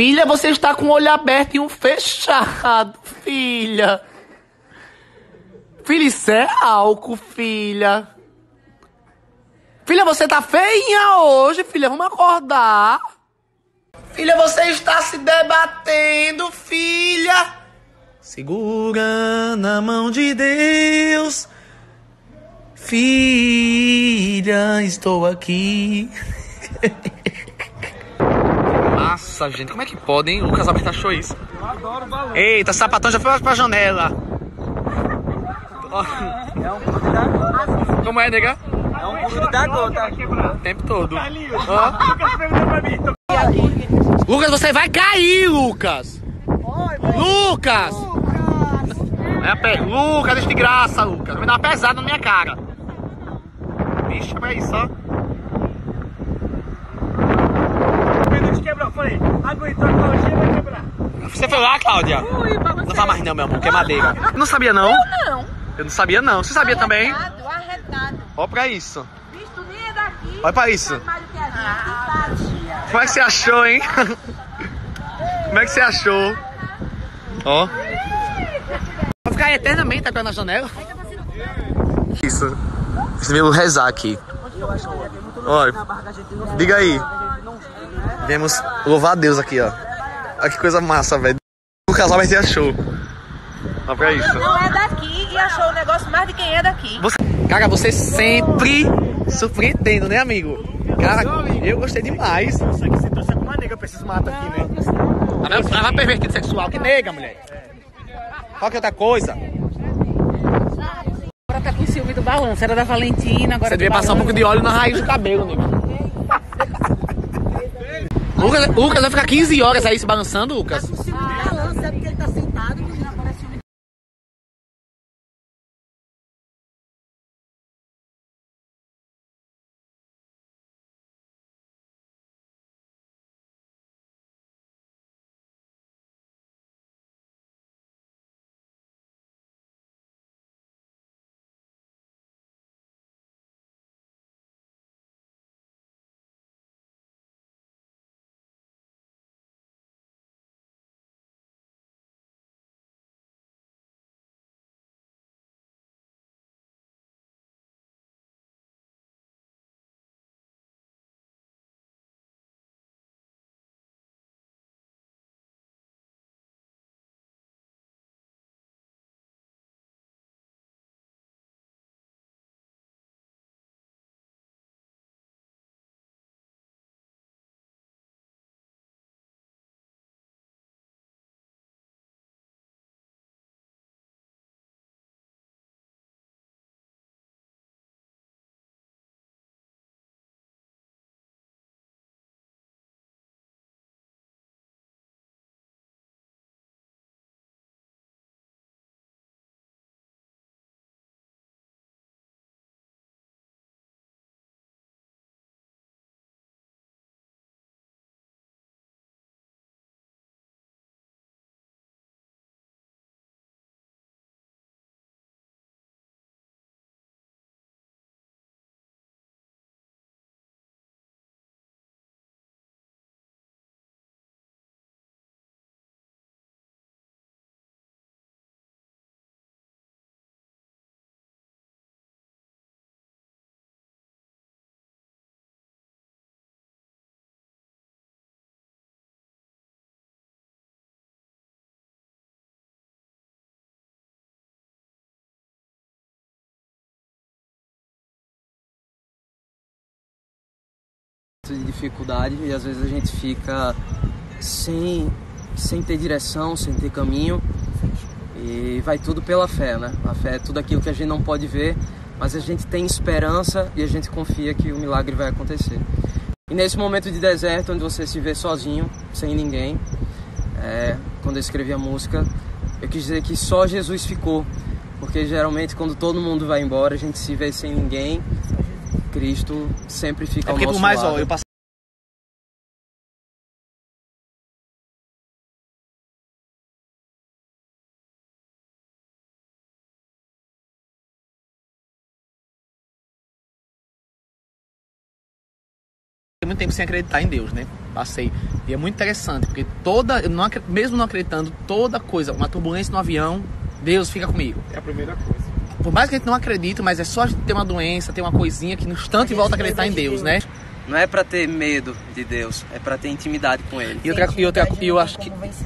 Filha, você está com o olho aberto e um fechado, filha. Filha, isso é álcool, filha. Filha, você tá feinha hoje, filha. Vamos acordar. Filha, você está se debatendo, filha. Segura na mão de Deus. Filha, estou aqui. Nossa, gente, como é que pode, hein? O Lucas Alberto achou isso. Eu adoro balão. Eita, sapatão já foi pra janela. É um clube da gota. Como é, nega? É um clube da gota. O tempo todo. Ó. Lucas, você vai cair, Lucas. Lucas! Lucas, deixa de graça, Lucas. Vai dar uma pesada na minha cara. Vixe, é isso, ó. Quebrou, falei, aguentou a Claudinha, vai quebrar. Você foi lá, Cláudia? Não vai mais não, meu amor, que é madeira. Eu não sabia não? Eu não sabia não. Você sabia também? Arretado. Olha pra isso. Visto nem é daqui. Olha pra isso. Mais do que a gente, Como é que você achou, hein? Como é que você achou? Ó. Vai ficar eternamente aqui na janela. Isso. Você veio rezar aqui. Olha. Diga aí. Viemos louvar a Deus aqui, ó. Olha que coisa massa, velho. O casal vai ter achou. Olha pra isso. Não é daqui e achou o negócio mais de quem é daqui. Cara, você sempre surpreendendo, né, amigo? Cara, eu gostei demais. Isso aqui, se trouxer com uma nega pra esses matos aqui, né? Ela vai pervertido sexual, que nega, mulher. Qual que é outra coisa? Agora tá com ciúme do balanço, era da Valentina, agora Você devia passar um pouco de óleo na raiz do cabelo, nego. Lucas vai ficar 15 horas aí se balançando, Lucas. Balança, é porque ele tá sentado. De dificuldade e às vezes a gente fica sem ter direção, sem ter caminho, e vai tudo pela fé, né? A fé é tudo aquilo que a gente não pode ver, mas a gente tem esperança e a gente confia que o milagre vai acontecer. E nesse momento de deserto, onde você se vê sozinho, sem ninguém, quando eu escrevi a música, eu quis dizer que só Jesus ficou, porque geralmente quando todo mundo vai embora, a gente se vê sem ninguém. Cristo sempre fica ao nosso lado. Eu passei muito tempo sem acreditar em Deus, né? Passei. E é muito interessante, porque mesmo não acreditando, toda coisa, uma turbulência no avião, Deus fica comigo. É a primeira coisa. Por mais que a gente não acredite, mas é só a gente ter uma doença, ter uma coisinha que no instante volta a acreditar em Deus, né? Não é pra ter medo de Deus, é pra ter intimidade com Ele.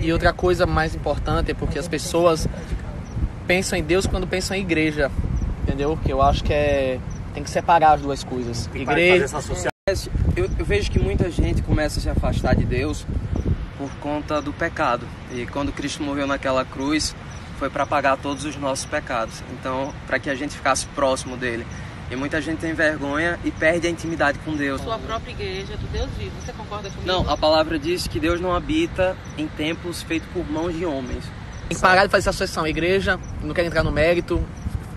E outra coisa mais importante é porque as pessoas pensam em Deus quando pensam em igreja, entendeu? Que eu acho que tem que separar as duas coisas. Igreja. Eu vejo que muita gente começa a se afastar de Deus por conta do pecado. E quando Cristo morreu naquela cruz, foi para pagar todos os nossos pecados. Então, para que a gente ficasse próximo dele. E muita gente tem vergonha e perde a intimidade com Deus. Sua própria igreja do Deus vivo, você concorda comigo? Não, a palavra diz que Deus não habita em templos feitos por mãos de homens. Tem que parar de fazer essa associação. A igreja, não quero entrar no mérito,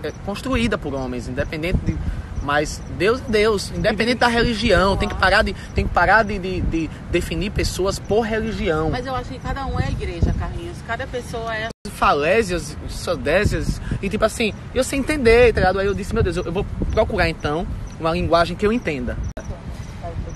é construída por homens, independente de... Mas Deus é Deus, independente da religião. Tem que parar de definir pessoas por religião. Mas eu acho que cada um é a igreja, Carlinhos. Cada pessoa é... Falésias, sodésias, e tipo assim, eu sei entender, tá ligado? Aí eu disse, meu Deus, eu vou procurar então uma linguagem que eu entenda.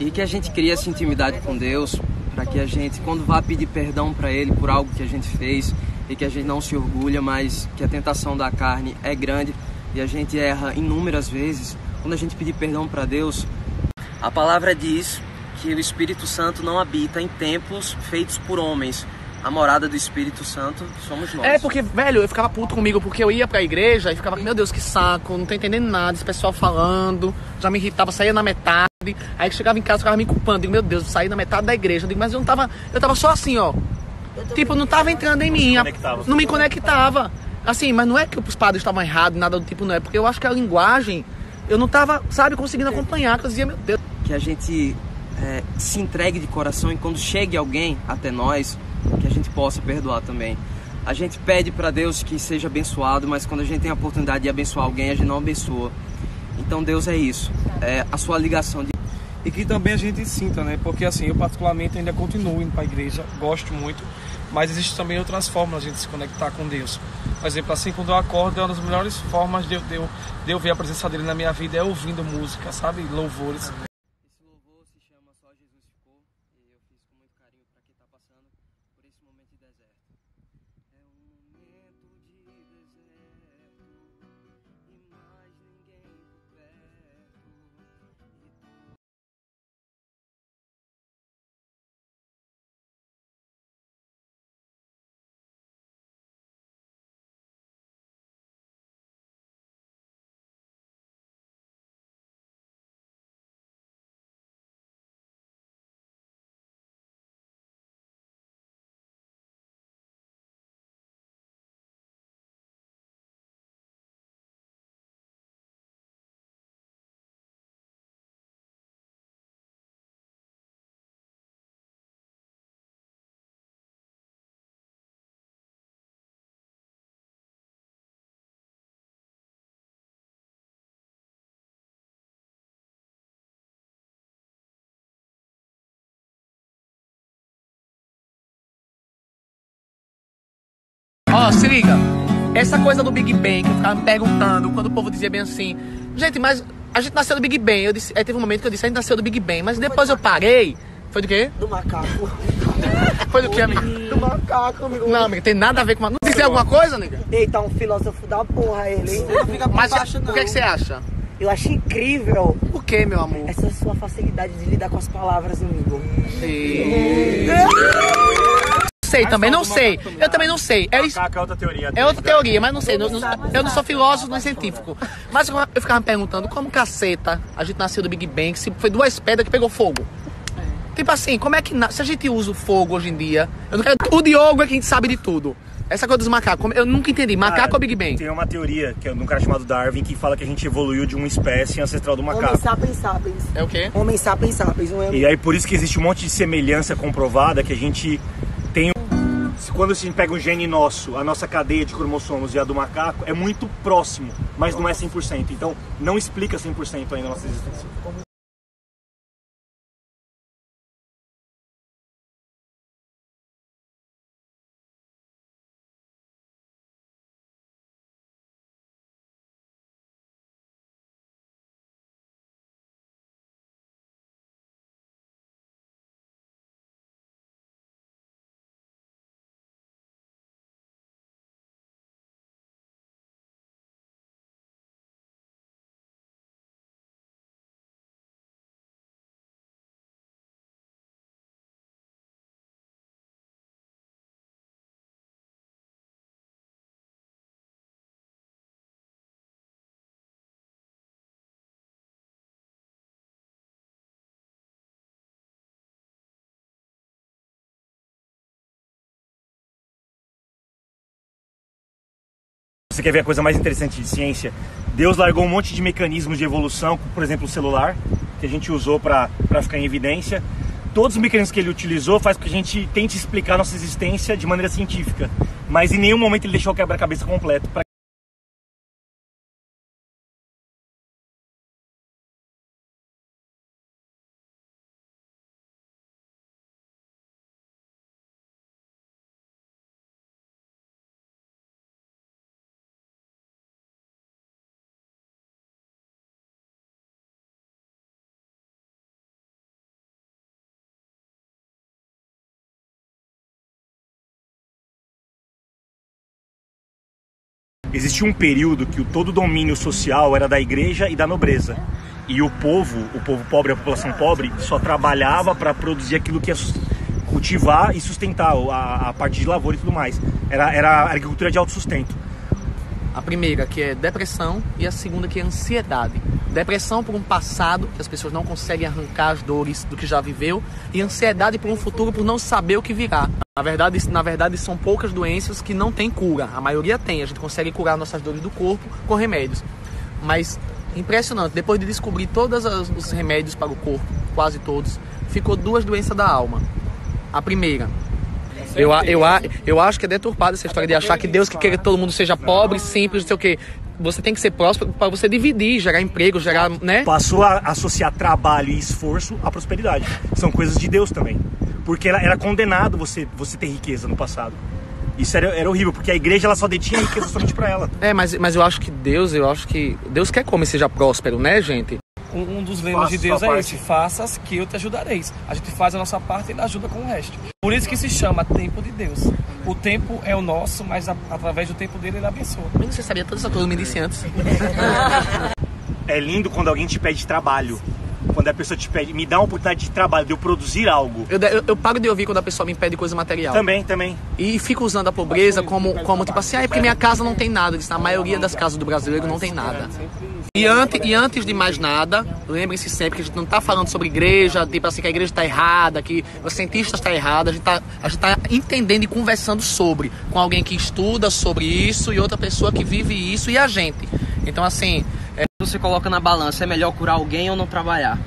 E que a gente crie essa intimidade com Deus, para que a gente, quando vá pedir perdão para Ele por algo que a gente fez, e que a gente não se orgulha, mas que a tentação da carne é grande, e a gente erra inúmeras vezes, quando a gente pedir perdão para Deus, a palavra diz que o Espírito Santo não habita em templos feitos por homens. A morada do Espírito Santo somos nós. É porque, velho, eu ficava puto comigo, porque eu ia pra igreja e ficava, meu Deus, que saco, não tô entendendo nada, esse pessoal falando, já me irritava, saía na metade, aí chegava em casa, ficava me culpando, digo, meu Deus, eu saí na metade da igreja, eu digo, mas eu tava só assim, ó, tipo, não tava entrando em mim, não me conectava, assim, mas não é que os padres estavam errados, nada do tipo, não é, porque eu acho que a linguagem, eu não tava, sabe, conseguindo acompanhar, que eu dizia, meu Deus. Que a gente se entregue de coração e quando chegue alguém até nós, que a gente possa perdoar também. A gente pede para Deus que seja abençoado, mas quando a gente tem a oportunidade de abençoar alguém, a gente não abençoa. Então Deus é isso, é a sua ligação. E que também a gente sinta, né? Porque assim, eu particularmente ainda continuo indo para a igreja, gosto muito, mas existem também outras formas de a gente se conectar com Deus. Por exemplo, assim, quando eu acordo, é uma das melhores formas de eu ver a presença dele na minha vida é ouvindo música, sabe? Louvores. Esse louvor se chama Só Jesus Ficou, e eu fiz com muito carinho para quem está passando por esse momento de deserto. É um momento de deserto e mais ninguém por perto. Ó, se liga, essa coisa do Big Bang, que eu ficava me perguntando, quando o povo dizia bem assim, gente, mas a gente nasceu do Big Bang, eu disse, aí teve um momento que eu disse, a gente nasceu do Big Bang, mas depois eu parei, foi do quê? Do macaco. Foi do quê, amigo? Do macaco, amigo. Não, amigo, tem nada a ver com... Não dizer alguma coisa, amiga? Eita, um filósofo da porra ele, hein? Não fica por Mas baixo, não. o que é que você acha? Eu acho incrível O que, meu amor? essa sua facilidade de lidar com as palavras, amigo. Sei, também não sei. Eu também não sei. É isso. É outra teoria. É outra teoria, mas não sei. Eu não sou filósofo nem científico. Mas eu ficava me perguntando como caceta a gente nasceu do Big Bang, se foi duas pedras que pegou fogo. Tipo assim, como é que... Se a gente usa o fogo hoje em dia... Eu não quero... O Diogo é quem sabe de tudo. Essa coisa dos macacos, eu nunca entendi. Macaco ou Big Bang? Tem uma teoria, que é de um cara chamado Darwin, que fala que a gente evoluiu de uma espécie ancestral do Homem macaco. sapiens sapiens. É o quê? Homem sapiens sapiens. E aí por isso que existe um monte de semelhança comprovada, que a gente tem... Quando a gente pega um gene nosso, a nossa cadeia de cromossomos e a do macaco, é muito próximo, mas não é 100%. Então não explica 100% ainda a nossa existência. Você quer ver a coisa mais interessante de ciência? Deus largou um monte de mecanismos de evolução, por exemplo o celular, que a gente usou para ficar em evidência. Todos os mecanismos que ele utilizou faz com que a gente tente explicar nossa existência de maneira científica, mas em nenhum momento ele deixou o quebra-cabeça completo. Existia um período que todo o domínio social era da igreja e da nobreza. E o povo pobre, a população pobre, só trabalhava para produzir aquilo que ia cultivar e sustentar a parte de lavoura e tudo mais. Era a agricultura de autossustento. A primeira, que é depressão, e a segunda, que é ansiedade. Depressão por um passado, que as pessoas não conseguem arrancar as dores do que já viveu, e ansiedade por um futuro, por não saber o que virá. Na verdade, são poucas doenças que não têm cura. A maioria tem, a gente consegue curar nossas dores do corpo com remédios. Mas, impressionante, depois de descobrir todos os remédios para o corpo, quase todos, ficou 2 doenças da alma. A primeira... Eu acho que é deturpada essa história de achar que Deus quer que todo mundo seja pobre, simples, não sei o quê. Você tem que ser próspero para você dividir, gerar emprego, gerar, né? Passou a associar trabalho e esforço à prosperidade. São coisas de Deus também. Porque era condenado você ter riqueza no passado. Isso era horrível, porque a igreja ela só detinha a riqueza somente para ela. Mas eu acho que Deus quer que o homem seja próspero, né, gente? Um dos lemas de Deus é esse: faças que eu te ajudareis. A gente faz a nossa parte e ele ajuda com o resto. Por isso que se chama tempo de Deus. O tempo é o nosso, mas através do tempo dele ele abençoa. Mas você sabia toda essa coisa, me disse antes. É lindo quando alguém te pede trabalho. Quando a pessoa te pede, me dá uma oportunidade de trabalho, de eu produzir algo. Eu paro de ouvir quando a pessoa me pede coisa material. Também. E fico usando a pobreza como tipo assim, é porque minha casa não tem nada. A maioria das casas do brasileiro não tem nada. E antes de mais nada, lembrem-se sempre que a gente não está falando sobre igreja, tipo assim, que a igreja está errada, que os cientistas estão errados. A gente tá entendendo e conversando com alguém que estuda sobre isso e outra pessoa que vive isso e a gente. Então, assim... Você coloca na balança, é melhor curar alguém ou não trabalhar?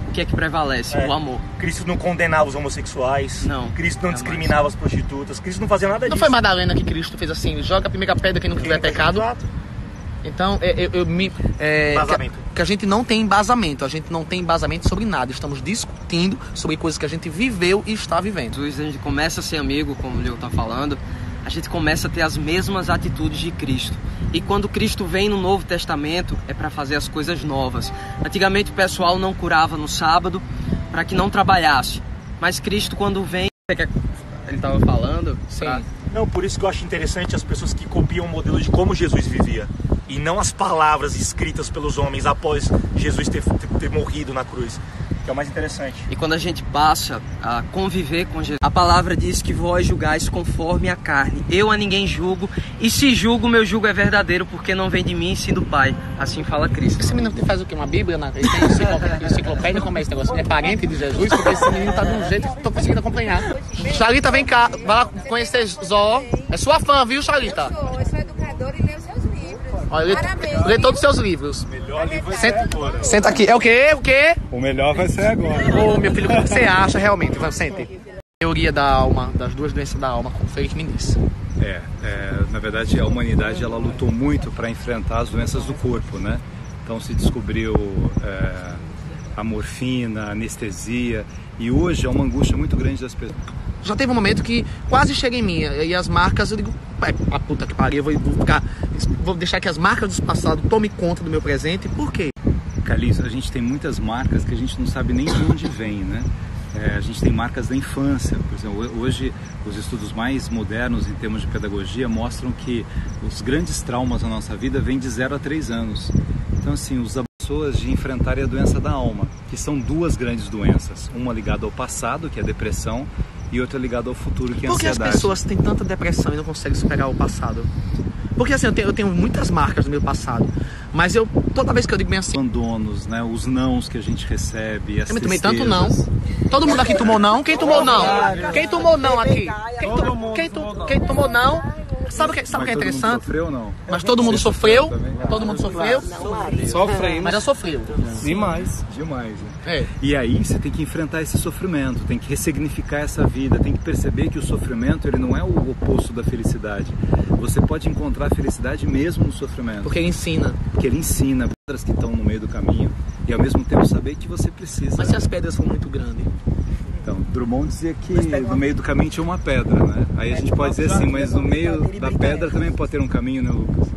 O que é que prevalece? O amor. Cristo não condenava os homossexuais. Não. Cristo não discriminava as prostitutas. Cristo não fazia nada disso. Não foi Madalena que Cristo fez assim, joga a primeira pedra quem não tiver pecado? Exato. Então, que a gente não tem embasamento. A gente não tem embasamento sobre nada. Estamos discutindo sobre coisas que a gente viveu e está vivendo. A gente começa a ser amigo, como o Leo está falando, a gente começa a ter as mesmas atitudes de Cristo. E quando Cristo vem no Novo Testamento, é para fazer as coisas novas. Antigamente o pessoal não curava no sábado para que não trabalhasse. Mas Cristo, quando vem... Ele estava falando? Sim. Não, por isso que eu acho interessante as pessoas que copiam o modelo de como Jesus vivia. E não as palavras escritas pelos homens após Jesus ter morrido na cruz. Que é o mais interessante. E quando a gente passa a conviver com Jesus, a palavra diz que vós julgais conforme a carne. Eu a ninguém julgo, e se julgo, meu julgo é verdadeiro, porque não vem de mim, sim do Pai. Assim fala Cristo. Esse menino faz o quê? Uma Bíblia? Ele tem enciclopédia? Como é esse negócio? É parente de Jesus? Porque esse menino tá de um jeito que eu tô conseguindo acompanhar. Charlita, vem cá. Vai lá conhecer Zó. É sua fã, viu, Charlita? Eu sou educadora e leio seus livros. Olha, lê todos os seus livros. O melhor livro vai ser agora. Senta aqui. É o quê? O quê? O melhor vai ser agora. Ô, meu filho, o que você acha realmente? Vai, sente. Teoria da alma, das 2 doenças da alma, como foi que me disse. Na verdade, a humanidade ela lutou muito para enfrentar as doenças do corpo, né? Então se descobriu a morfina, a anestesia, e hoje é uma angústia muito grande das pessoas. Já teve um momento que quase chega em mim, e as marcas, eu digo, a puta que pariu, vou deixar que as marcas do passado tomem conta do meu presente. Por quê? Calixto, a gente tem muitas marcas que a gente não sabe nem de onde vem, né? A gente tem marcas da infância. Por exemplo, hoje os estudos mais modernos em termos de pedagogia mostram que os grandes traumas da nossa vida vêm de 0 a 3 anos. Então, assim, os pessoas de enfrentarem a doença da alma, que são 2 grandes doenças. Uma ligada ao passado, que é a depressão, e outra ligada ao futuro, que é a ansiedade. Por que as pessoas têm tanta depressão e não conseguem superar o passado? Porque assim, eu tenho muitas marcas do meu passado, mas toda vez que eu digo bem assim... Abandonos, né? Os nãos que a gente recebe, as eu me tomei tanto não. Todo mundo aqui tomou não? Quem tomou não? Quem tomou não aqui? Quem tomou não? Sabe o que é Mas todo mundo interessante? sofreu ou não? Mas todo mundo sofreu? também? Todo mundo sofreu? Sofremos Mas já sofreu. demais. Demais, né? É. E aí você tem que enfrentar esse sofrimento, tem que ressignificar essa vida, tem que perceber que o sofrimento ele não é o oposto da felicidade. Você pode encontrar felicidade mesmo no sofrimento. Porque ele ensina. Porque ele ensina pedras que estão no meio do caminho e ao mesmo tempo saber que você precisa. Mas se as pedras são muito grandes? Então, Drummond dizia que no meio do caminho tinha uma pedra, né? Aí a gente pode dizer assim, mas no meio da pedra também pode ter um caminho, né, Lucas?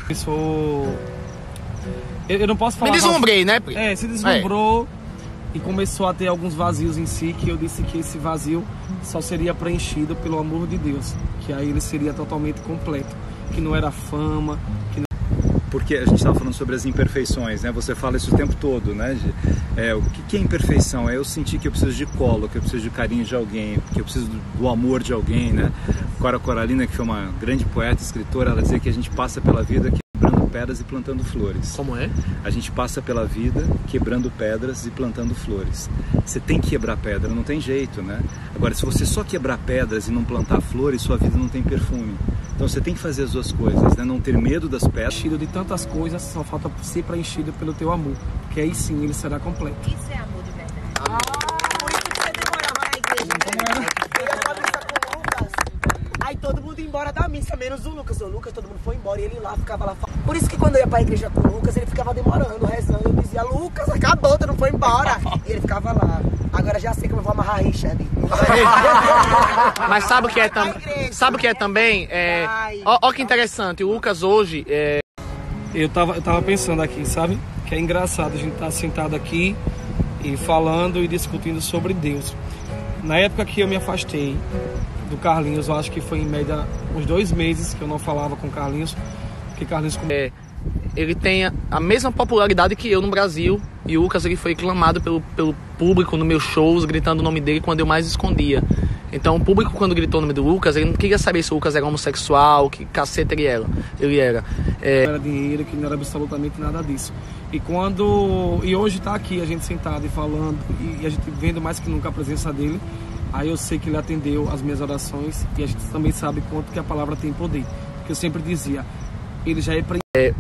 Isso. Eu não posso falar. Me deslumbrei, né? Se deslumbrou e começou a ter alguns vazios em si, que eu disse que esse vazio só seria preenchido pelo amor de Deus, que aí ele seria totalmente completo, que não era fama, que não... Porque a gente estava falando sobre as imperfeições, né? Você fala isso o tempo todo, né? O que é imperfeição? É eu sentir que eu preciso de colo, que eu preciso de carinho de alguém, que eu preciso do amor de alguém, né? Cora Coralina, que foi uma grande poeta, escritora, ela dizia que a gente passa pela vida quebrando pedras e plantando flores. Como é? A gente passa pela vida quebrando pedras e plantando flores. Você tem que quebrar pedra, não tem jeito, né? Agora, se você só quebrar pedras e não plantar flores, sua vida não tem perfume. Então você tem que fazer as duas coisas, né? Não ter medo das pedras. Preenchido de tantas coisas, só falta ser preenchido pelo teu amor, porque aí sim ele será completo. Isso é amor de verdade. Por isso que você demorava na igreja, né? Eu ia pra missa com o Lucas. Aí todo mundo ia embora da missa, menos o Lucas. O Lucas, todo mundo foi embora e ele lá ficava lá. Por isso que quando eu ia pra igreja com o Lucas, ele ficava demorando, rezando. Eu dizia, Lucas, acabou, tu não foi embora. E ele ficava lá. Agora já sei que eu vou amarrar Richard. Mas sabe o que é também? Sabe o que é também? Ó que interessante, o Lucas hoje Eu tava pensando aqui, sabe? Que é engraçado a gente estar sentado aqui e falando e discutindo sobre Deus. Na época que eu me afastei do Carlinhos, eu acho que foi em média uns 2 meses que eu não falava com o Carlinhos, porque Carlinhos... ele tem a mesma popularidade que eu no Brasil. E o Lucas ele foi clamado pelo público nos meus shows, gritando o nome dele quando eu mais escondia. Então o público, quando gritou o nome do Lucas, ele não queria saber se o Lucas era homossexual, que cacete ele era. Não era dinheiro, que não era absolutamente nada disso. E hoje tá aqui, a gente sentado e falando, e a gente vendo mais que nunca a presença dele. Aí eu sei que ele atendeu as minhas orações, e a gente também sabe quanto que a palavra tem poder. Porque eu sempre dizia, ele já é...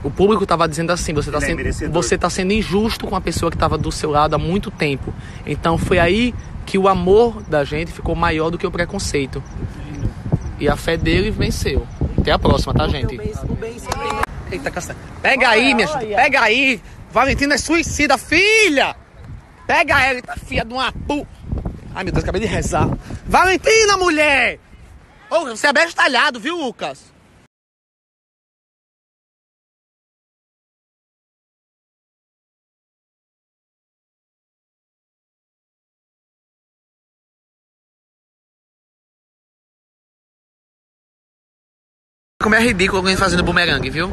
O público estava dizendo assim, você tá sendo injusto com a pessoa que estava do seu lado há muito tempo. Então foi aí que o amor da gente ficou maior do que o preconceito. E a fé dele venceu. Até a próxima, tá, gente? Eita, cacete. Pega aí, minha gente. Pega aí. Valentina é suicida, filha. Pega ela, tá filha de uma pu... Ai, meu Deus, acabei de rezar. Valentina, mulher! Ô, você é bestalhado, viu, Lucas? Como é ridículo alguém fazendo bumerangue, viu?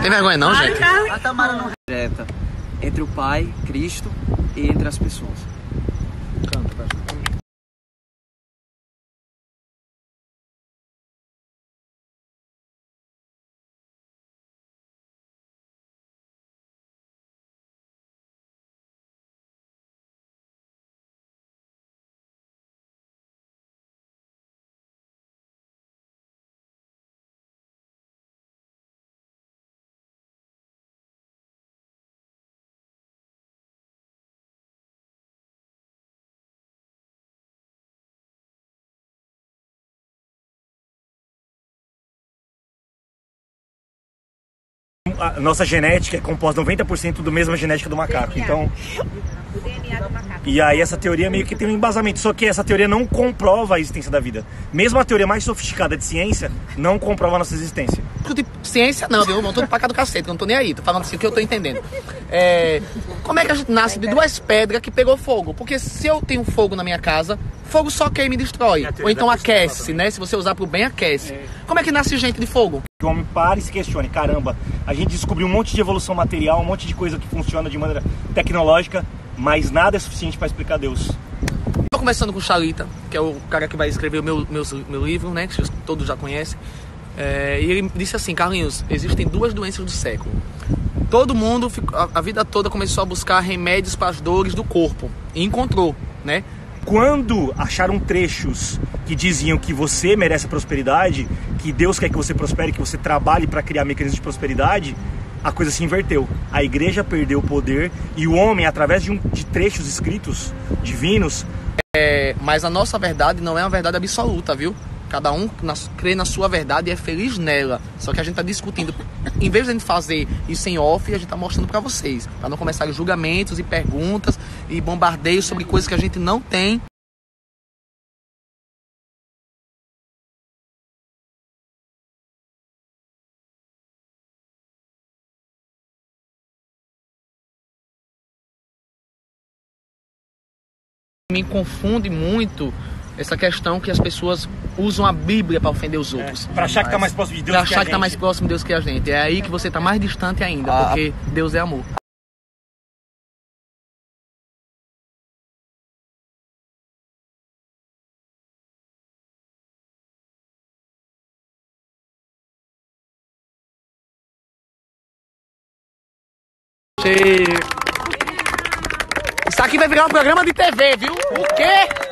Tem vergonha não, gente? Direta entre o Pai, Cristo e entre as pessoas. A nossa genética é composta 90% da mesma genética do macaco. Então, O DNA do macaco. e aí essa teoria meio que tem um embasamento, só que essa teoria não comprova a existência da vida. Mesmo a teoria mais sofisticada de ciência não comprova a nossa existência. Ciência não, viu? Não tô pra cá do cacete, não tô nem aí, tô falando assim o que eu tô entendendo. Como é que a gente nasce de 2 pedras que pegou fogo? Porque se eu tenho fogo na minha casa, fogo só queima e destrói. Ou então aquece, né? Se você usar pro bem, aquece. Como é que nasce gente de fogo? Que o homem pare e se questione, caramba, a gente descobriu um monte de evolução material, um monte de coisa que funciona de maneira tecnológica, mas nada é suficiente para explicar Deus. Tô conversando com o Chalita, que é o cara que vai escrever o meu livro, né? Que todos já conhecem. E ele disse assim, Carlinhos, existem 2 doenças do século. Todo mundo, a vida toda, começou a buscar remédios para as dores do corpo. E encontrou, né? quando acharam trechos que diziam que você merece a prosperidade, que Deus quer que você prospere, que você trabalhe para criar mecanismos de prosperidade, a coisa se inverteu. A igreja perdeu o poder e o homem, através de trechos escritos divinos... Mas a nossa verdade não é uma verdade absoluta, viu? Cada um crê na sua verdade e é feliz nela. Só que a gente tá discutindo. Em vez de a gente fazer isso em off, a gente tá mostrando pra vocês. Pra não começarem julgamentos e perguntas e bombardeios sobre coisas que a gente não tem. Me confunde muito essa questão que as pessoas usam a Bíblia para ofender os outros. Para achar que tá mais próximo de Deus pra que a achar gente. que tá mais próximo de Deus que a gente. É aí que você tá mais distante ainda, porque Deus é amor. Isso aqui vai virar um programa de TV, viu? O quê?